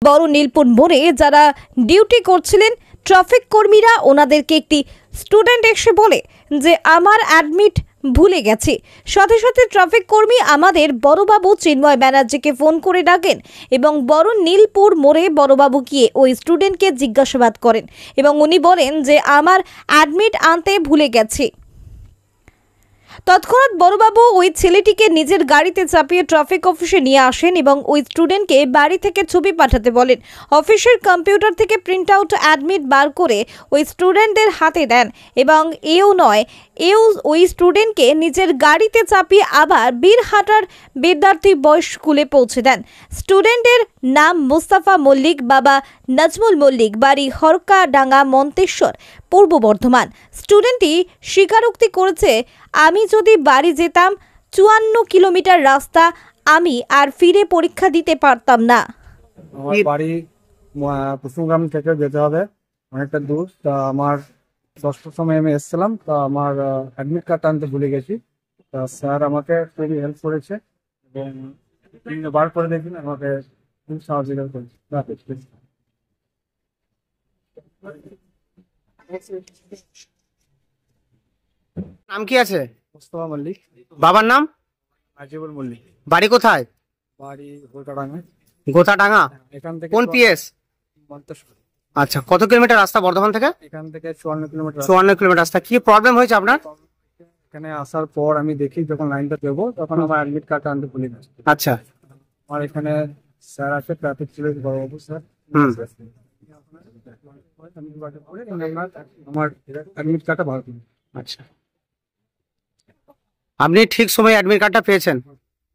বড় নীলপুর মোড়ে যারা ডিউটি করছিলেন ট্রাফিক কর্মীরা ওনাদেরকে একটি স্টুডেন্ট এসে বলে যে আমার অ্যাডমিট ভুলে গেছি। সাথে সাথে ট্রাফিক কর্মী আমাদের বড়বাবু চিন্ময় ব্যানার্জিকে ফোন করে ডাকেন এবং বড় নীলপুর মোড়ে বড়বাবু গিয়ে ওই স্টুডেন্টকে জিজ্ঞাসাবাদ করেন এবং উনি বলেন যে আমার অ্যাডমিট আনতে ভুলে গেছি। তৎক্ষণাৎ বড়বাবু ওই ছেলেটিকে নিজের গাড়িতে চাপিয়ে ট্রাফিক অফিসে নিয়ে আসেন এবং ওই স্টুডেন্টকে বাড়ি থেকে ছবি পাঠাতে বলেন। অফিসের কম্পিউটার থেকে প্রিন্ট আউট অ্যাডমিট বার করে ওই স্টুডেন্টদের হাতে দেন এবং ওই স্টুডেন্টকে নিজের গাড়িতে চাপিয়ে আবার বীরহাটার বিদ্যার্থী বয়স স্কুলে পৌঁছে দেন। স্টুডেন্টের নাম মুস্তাফা মল্লিক, বাবা নাজমুল মল্লিক, বাড়ি হরকাডাঙ্গা, মন্তেশ্বর, পূর্ব বর্ধমান। স্টুডেন্টটি স্বীকারোক্তি করেছে, আমি যদি বাড়ি যেতাম 54 কিলোমিটার রাস্তা, আমি আর ফিরে পরীক্ষা দিতে পারতাম না। আমার বাড়ি কুসুমগ্রাম থেকে যেতে হবে অনেকটা দূর। তা আমার 10টার সময় আমি এসেছিলাম, তা আমার অ্যাডমিট কার্ড আনতে ভুলে গেছি। তা স্যার আমাকে খুবই হেল্প করেছে এবং বার করে দেখুন আমাকে খুব সাহায্য করেছে। নাম কি আছে? মুস্তাফা মল্লিক। বাবার নাম? নাজিবুল মল্লিক। বাড়ি কোথায়? বাড়ি গোটাডাঙ্গা। গোটাডাঙ্গা এখান থেকে কোন পিএস? মন্তেশ্বর। আচ্ছা, কত কিলোমিটার রাস্তা বর্ধমান থেকে? এখান থেকে 54 কিলোমিটার। 54 কিলোমিটার রাস্তা। কি প্রবলেম হয়েছে আপনার? এখানে আসার পর আমি দেখি যখন লাইনটা দেবো তখন আমার অ্যাডমিট কার্ড আনতে ভুলে গেছি। আচ্ছা, আমার এখানে স্যার আছে, ট্রাফিক ছিল বড়বাবু স্যার। আমার অ্যাডমিট কার্ডটা বার করুন। আচ্ছা, আপনি ঠিক সময় অ্যাডমিট কার্ডটা পেয়েছেন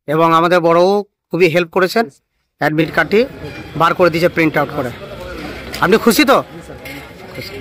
এবং আমাদের বড়বাবু খুবই হেল্প করেছেন, অ্যাডমিট কার্ডটি বার করে দিয়েছে প্রিন্ট আউট করে। আপনি খুশি তো? খুশি।